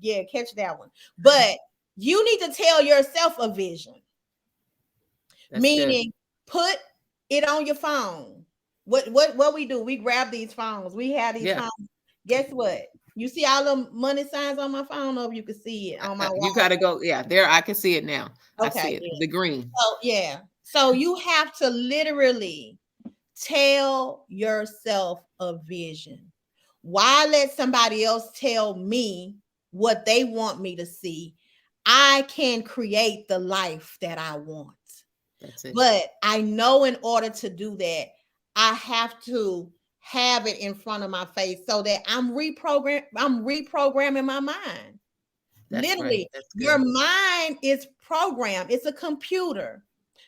Yeah, catch that one. But you need to tell yourself a vision. That's good. Meaning, put it on your phone. What we do? We grab these phones. We have these Yeah. phones. Guess what? You see all the money signs on my phone, or you can see it on my You wall. got to go. Yeah. There. I can see it now. I see Okay, it. yeah. The green. So yeah. So you have to literally tell yourself a vision. Why let somebody else tell me what they want me to see? I can create the life that I want. That's it. But I know in order to do that, I have to have it in front of my face so that I'm reprogramming my mind. That's right. Literally, That's your good. mind is programmed. It's a computer.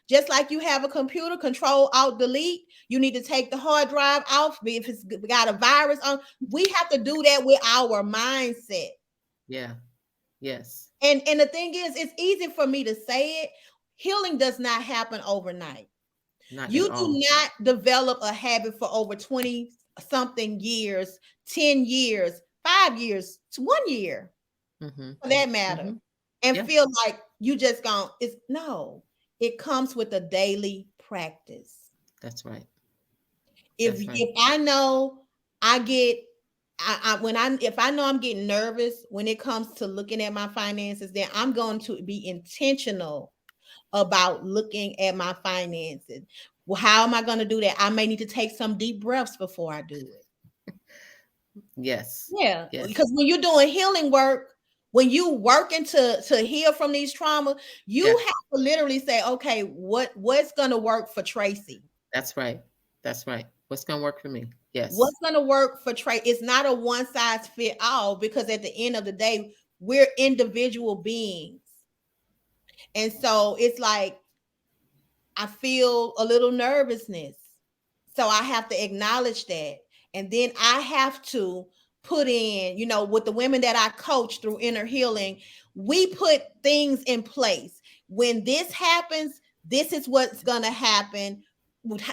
Just like you have a computer, control, alt, delete. You need to take the hard drive off. If it's got a virus on, we have to do that with our mindset. Yeah. Yes. And the thing is, it's easy for me to say it. Healing does not happen overnight. Not at You do all. not develop a habit for over 20 something years, 10 years, 5 years, to 1 year Mm-hmm. for that matter, Mm-hmm. and Yeah. feel like you just gone. It's no, it comes with a daily practice. That's right. If That's right. if I know I get I when I if I know I'm getting nervous when it comes to looking at my finances, then I'm going to be intentional about looking at my finances. Well, how am I going to do that? I may need to take some deep breaths before I do it. Yes. Yeah, Yes. because when you're doing healing work, when you working to heal from these traumas, you Yeah. have to literally say, okay, what's going to work for Tracy? That's right. That's right. What's gonna work for me? Yes. What's going to work for Tracy? It's not a one size fit all, because at the end of the day, we're individual beings, and so it's like I feel a little nervousness. So I have to acknowledge that. And then I have to put in, with the women that I coach through inner healing, we put things in place. When this happens, this is what's going to happen.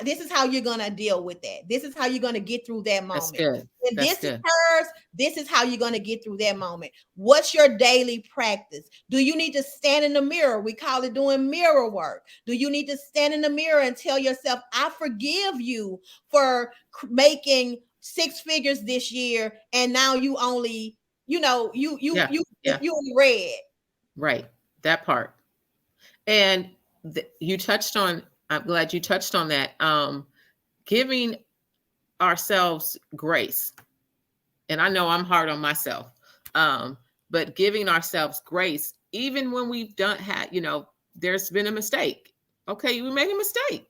This is how you're going to deal with that. This is how you're going to get through that That's moment. good. When That's this good. occurs, this is how you're going to get through that moment. What's your daily practice? Do you need to stand in the mirror? We call it doing mirror work. Do you need to stand in the mirror and tell yourself, I forgive you for making six figures this year, and now you only, Yeah. Yeah. you in red. Right. That part. And you touched on, I'm glad you touched on that. Giving ourselves grace. And I know I'm hard on myself. But giving ourselves grace, even when we've there's been a mistake. Okay, we made a mistake.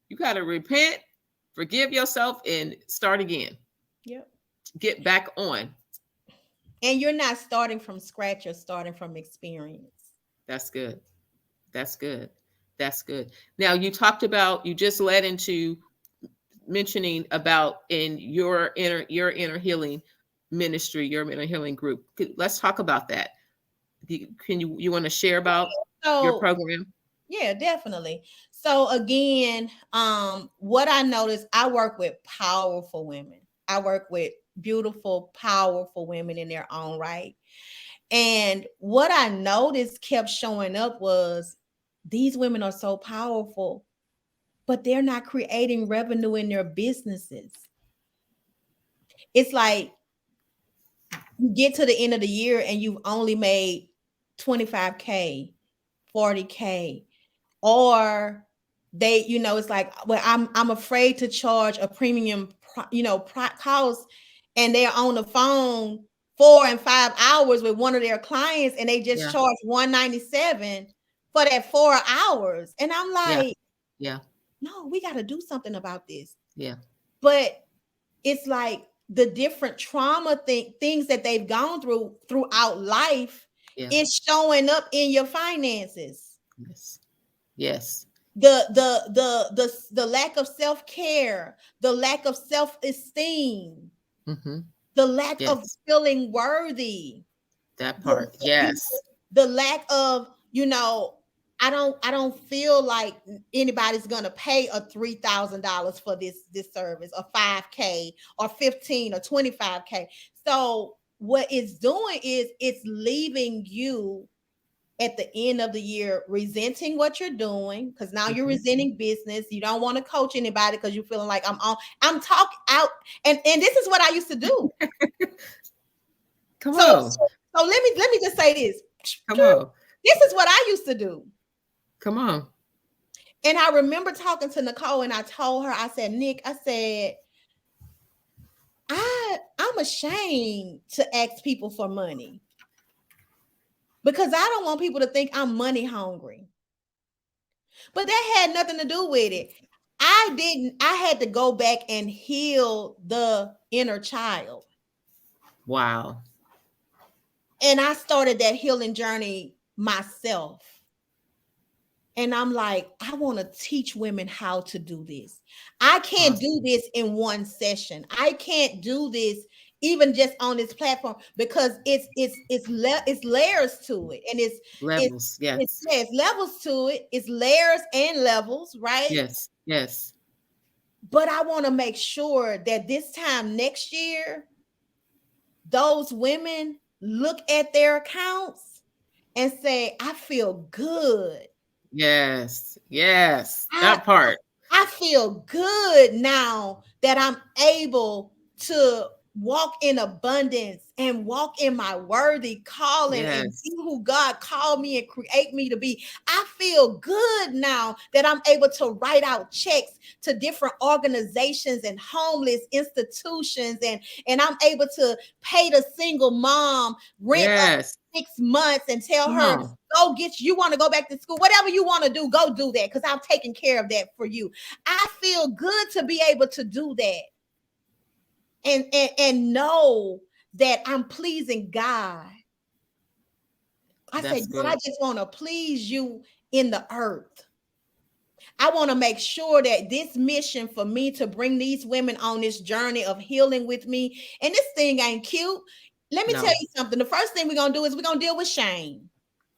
You got to repent, forgive yourself, and start again. Yep. Get back on. And you're not starting from scratch, you're starting from experience. That's good. That's good. That's good. Now you just led into mentioning about in your inner healing ministry, your inner healing group. Let's talk about that. You want to share about your So program? yeah, definitely. So again, what I noticed, I work with powerful women. I work with beautiful, powerful women in their own right. And what I noticed kept showing up was these women are so powerful, but they're not creating revenue in their businesses. It's like you get to the end of the year and you've only made 25K, 40K, or they, it's like, well, I'm afraid to charge a premium, cost, and they're on the phone 4 and 5 hours with one of their clients, and they just Yeah. charge 197 for that 4 hours, and I'm Yeah. like, Yeah. no, we got to do something about this. Yeah. But it's like the different trauma things that they've gone throughout life Yeah. is showing up in your finances. Yes. Yes. The lack of self-care, the lack of self-esteem, Mm-hmm. the lack of Yes. feeling worthy, That the, part. Yes. the lack of, I don't feel like anybody's gonna pay a $3,000 for this service, or 5K or 15 or 25K. So what it's doing is it's leaving you at the end of the year resenting what you're doing, because now you're resenting business. You don't want to coach anybody because you're feeling like I'm talking out, and this is what I used to do. Come So on. let me just say this. Come on. This is what I used to do. Come on. And I remember talking to Nicole, and I told her, I said, Nick, I said, I'm ashamed to ask people for money, because I don't want people to think I'm money hungry. But that had nothing to do with it. I had to go back and heal the inner child. Wow. And I started that healing journey myself. And I'm like, I want to teach women how to do this. I can't do this in one session. I can't do this even just on this platform because it's layers to it, and Levels. Yes. it's levels to it. It's layers and levels, right? Yes. Yes. But I want to make sure that this time next year, those women look at their accounts and say, I feel good. Yes. Yes. That part. I feel good now that I'm able to walk in abundance and walk in my worthy calling and Yes. be who God called me and create me to be. I feel good now that I'm able to write out checks to different organizations and homeless institutions, and I'm able to pay the single mom rent up Yes. 6 months and tell Come her, on. go get you want to go back to school, whatever you want to do, go do that because I'm taking care of that for you. I feel good to be able to do that and know that I'm pleasing God. I That's say, God, I good. just want to please you in the earth. I want to make sure that this mission for me to bring these women on this journey of healing with me, and this thing ain't cute. Let me tell No, you something. The first thing we're going to do is we're going to deal with shame.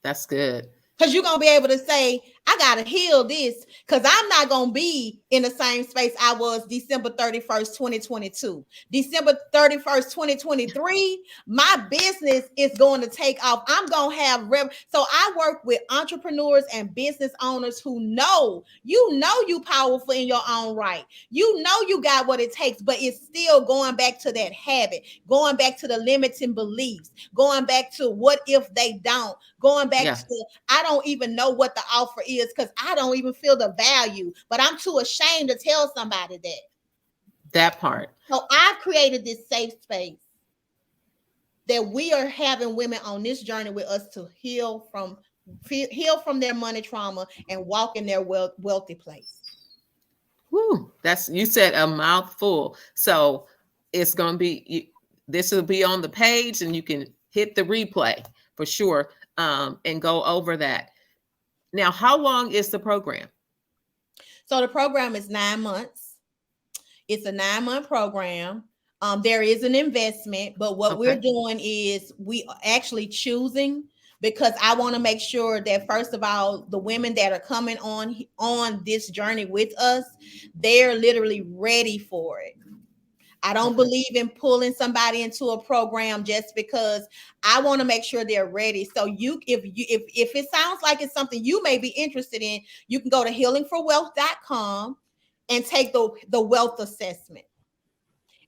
that's good. Because you're going to be able to say, I got to heal this because I'm not going to be in the same space I was December 31st, 2022. December 31st, 2023, my business is going to take off. I'm going to have So I work with entrepreneurs and business owners who know you powerful in your own right. You know you got what it takes, but it's still going back to that habit, going back to the limiting beliefs, going back to what if they don't, going back to I don't even know what the offer is because I don't even feel the value, but I'm too ashamed to tell somebody that. That part. So I've created this safe space that we are having women on this journey with us to heal from their money trauma and walk in their wealthy place. Woo, that's, you said a mouthful. So it's going to be, this will be on the page and you can hit the replay for sure, and go over that. Now, how long is the program? So the program is 9 months. It's a 9-month program. There is an investment, but what we're doing is we are actually choosing, because I want to make sure that first of all, the women that are coming on this journey with us, they're literally ready for it. I don't believe in pulling somebody into a program just because. I want to make sure they're ready. So if it sounds like it's something you may be interested in, you can go to healingforwealth.com and take the wealth assessment.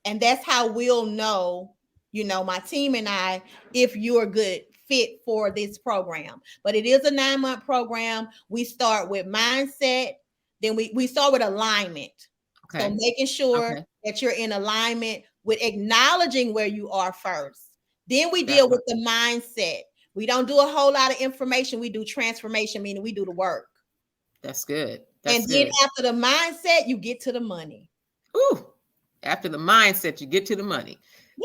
And that's how we'll know, my team and I, if you're a good fit for this program. But it is a 9-month program. We start with mindset. Then we start with alignment. So making sure that you're in alignment with acknowledging where you are first. Then we deal with the mindset. We don't do a whole lot of information. We do transformation, meaning we do the work. That's good. And then after the mindset, you get to the money. Ooh, after the mindset, you get to the money.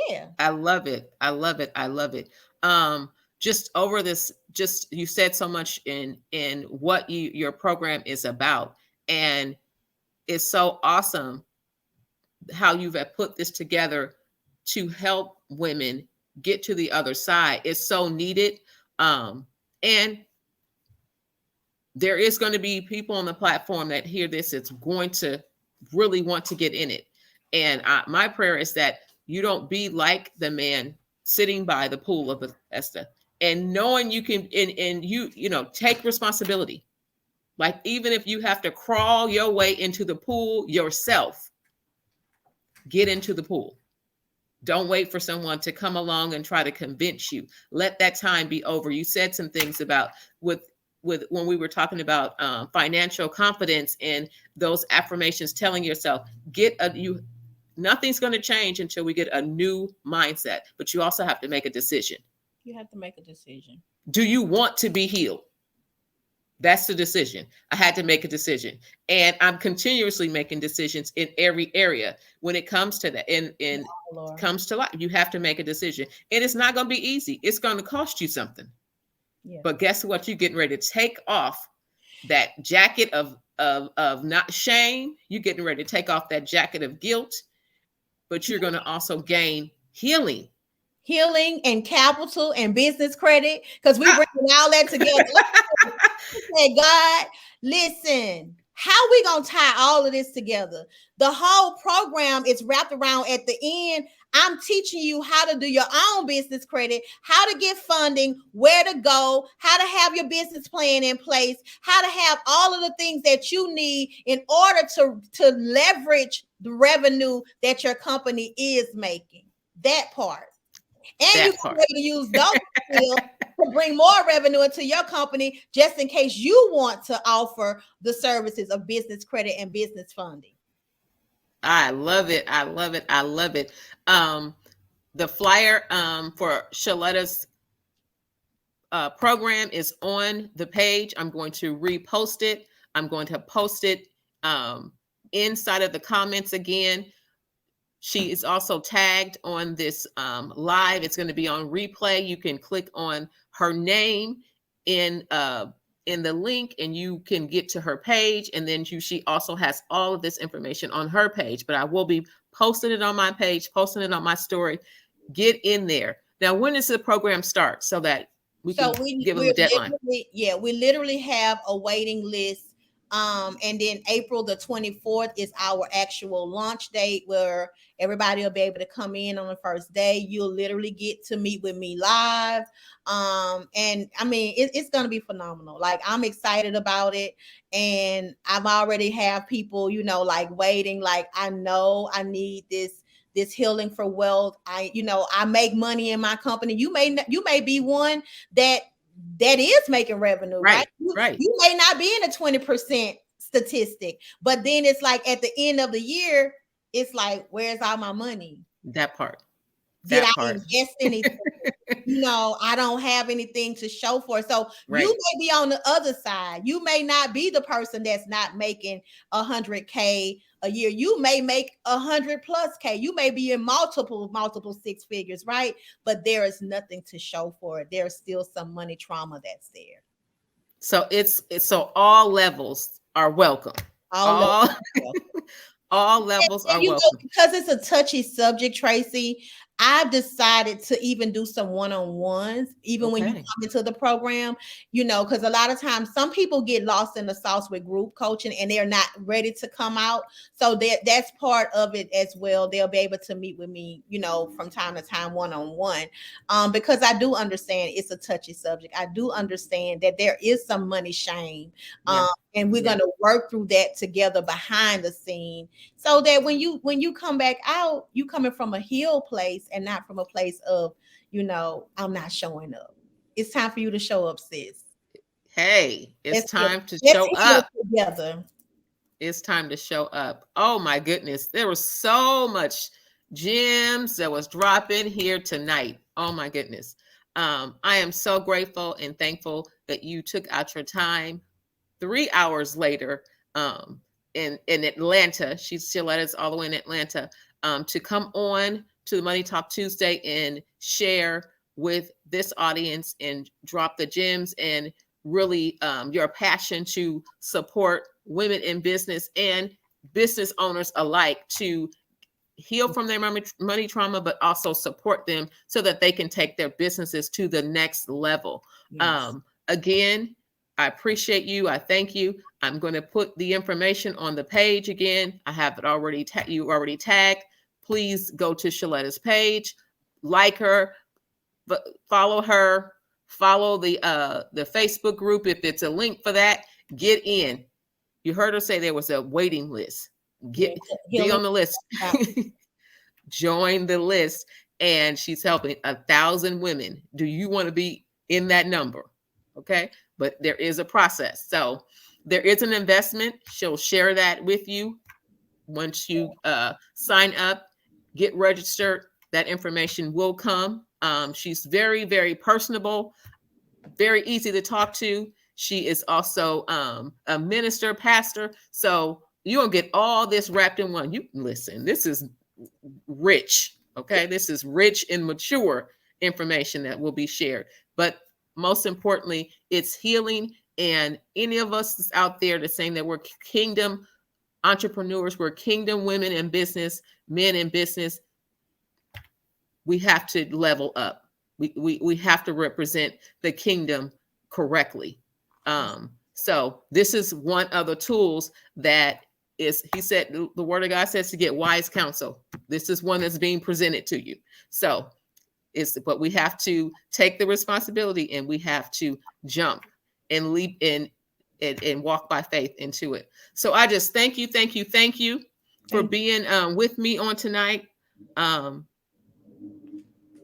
Yeah. I love it. I love it. I love it. Just over this, you said so much in what your program is about. And it's so awesome how you've put this together to help women get to the other side. It's so needed. And there is going to be people on the platform that hear this, it's going to really want to get in it. And my prayer is that you don't be like the man sitting by the pool of Bethesda and knowing you can, and you take responsibility. Like, even if you have to crawl your way into the pool yourself, get into the pool. Don't wait for someone to come along and try to convince you. Let that time be over. You said some things about with when we were talking about financial confidence and those affirmations, telling yourself, nothing's going to change until we get a new mindset. But you also have to make a decision. You have to make a decision. Do you want to be healed? That's the decision. I had to make a decision, and I'm continuously making decisions in every area when it comes to that. And Oh, Lord. comes to life, you have to make a decision, and it's not going to be easy. It's going to cost you something. Yeah. But guess what? You're getting ready to take off that jacket of not shame. You're getting ready to take off that jacket of guilt, but you're going to also gain healing. Healing and capital and business credit, because we bringing all that together. Say, God, listen, how we gonna tie all of this together? The whole program is wrapped around at the end. I'm teaching you how to do your own business credit, how to get funding, where to go, how to have your business plan in place, how to have all of the things that you need in order to leverage the revenue that your company is making. That part. And That you part. can to use those skills to bring more revenue into your company, just in case you want to offer the services of business credit and business funding. I love it. I love it. I love it. The flyer for Shaletta's program is on the page. I'm going to repost it. I'm going to post it inside of the comments again. She is also tagged on this live. It's going to be on replay. You can click on her name in the link, and you can get to her page. And then she also has all of this information on her page. But I will be posting it on my page, posting it on my story. Get in there. Now, when does the program start? So that we can give them a deadline. We literally have a waiting list. And then April the 24th is our actual launch date, where everybody will be able to come in on the first day. You'll literally get to meet with me live. And I mean, it's going to be phenomenal. Like, I'm excited about it. And I've already have people, like waiting, like, I know I need this healing for wealth. I make money in my company. You may be one that is making revenue, right? You may not be in a 20% statistic, but then it's like at the end of the year, it's like, where's all my money? That part. Did I invest anything? I don't have anything to show for it. So you may be on the other side. You may not be the person that's not making 100K a year. You may make 100+ K. You may be in multiple six figures, right? But there is nothing to show for it. There's still some money trauma that's there. So so all levels are welcome. All levels are welcome. Because it's a touchy subject, Tracy, I've decided to even do some one-on-ones, even when you come into the program, because a lot of times some people get lost in the sauce with group coaching and they're not ready to come out. So that's part of it as well. They'll be able to meet with me, from time to time, one-on-one, because I do understand it's a touchy subject. I do understand that there is some money shame. And we're going to work through that together behind the scene, so that when you come back out, you coming from a healed place and not from a place of, I'm not showing up. It's time for you to show up, sis. Hey, it's time to show up together. It's time to show up. Oh my goodness. There was so much gems that was dropping here tonight. Oh my goodness. I am so grateful and thankful that you took out your time 3 hours later in Atlanta. She's still at us all the way in Atlanta to come on to the Money Talk Tuesday and share with this audience and drop the gems and really your passion to support women in business and business owners alike to heal from their money trauma, but also support them so that they can take their businesses to the next level. Yes. Again, I appreciate you. I thank you. I'm going to put the information on the page again. I have it already. You already tagged. Please go to Shaletta's page, like her, follow her, follow the Facebook group. If it's a link for that, get in. You heard her say there was a waiting list. Be on the list. Join the list. And she's helping 1,000 women. Do you want to be in that number? Okay. But there is a process. So there is an investment. She'll share that with you. Once you sign up, get registered, that information will come. She's very, very personable, very easy to talk to. She is also a minister, pastor. So you don't get all this wrapped in one. You listen, this is rich. Okay. This is rich and mature information that will be shared. But most importantly, it's healing. And any of us out there that's saying that we're kingdom entrepreneurs, we're kingdom women in business, men in business, we have to level up. We have to represent the kingdom correctly. So this is one of the tools that is, he said, the word of God says to get wise counsel. This is one that's being presented to you. So but we have to take the responsibility, and we have to jump and leap in and walk by faith into it. So I just thank you for being with me on tonight.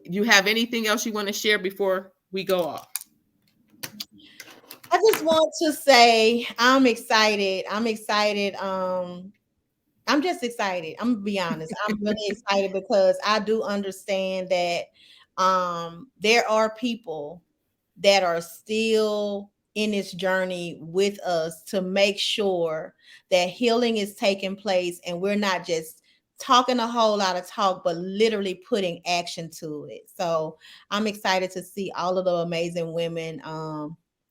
You have anything else you want to share before we go off? I just want to say I'm excited. I'm just excited. I'm gonna be honest. I'm really excited because I do understand that there are people that are still in this journey with us to make sure that healing is taking place, and we're not just talking a whole lot of talk, but literally putting action to it. So I'm excited to see all of the amazing women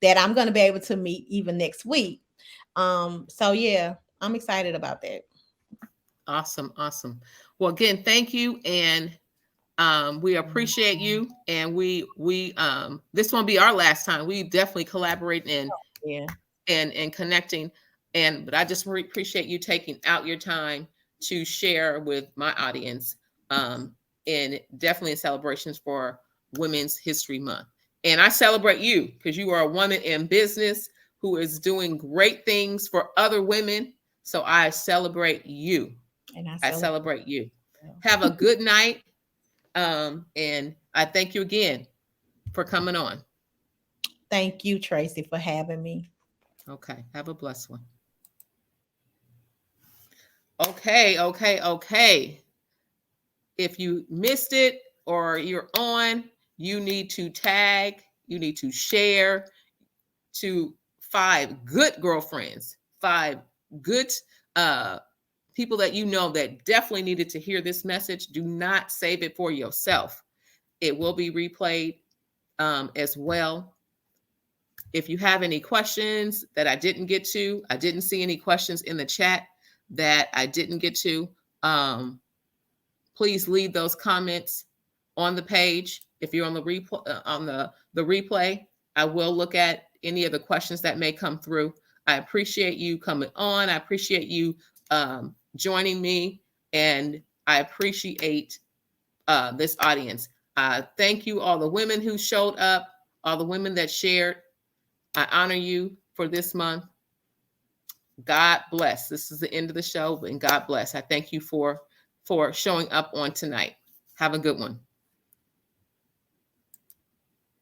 that I'm going to be able to meet even next week. So yeah, I'm excited about that. Awesome. Well, again, thank you. And we appreciate you. And we this won't be our last time. We definitely collaborate and connecting. But I just really appreciate you taking out your time to share with my audience, and definitely in celebrations for Women's History Month. And I celebrate you because you are a woman in business who is doing great things for other women. So I celebrate you. And I celebrate you. Have a good night. And I thank you again for coming on. Thank you, Tracy, for having me. Okay. Have a blessed one. Okay. If you missed it or you're on, you need to tag, you need to share to 5 good girlfriends, 5 good people that you know that definitely needed to hear this message. Do not save it for yourself. It will be replayed as well. If you have any questions that I didn't get to, I didn't see any questions in the chat that I didn't get to, please leave those comments on the page. If you're on the replay, I will look at any of the questions that may come through. I appreciate you coming on. I appreciate you joining me, and I appreciate this audience. Thank you, all the women who showed up, all the women that shared. I honor you for this month. God bless. This is the end of the show, and God bless. I thank you for showing up on tonight. Have a good one.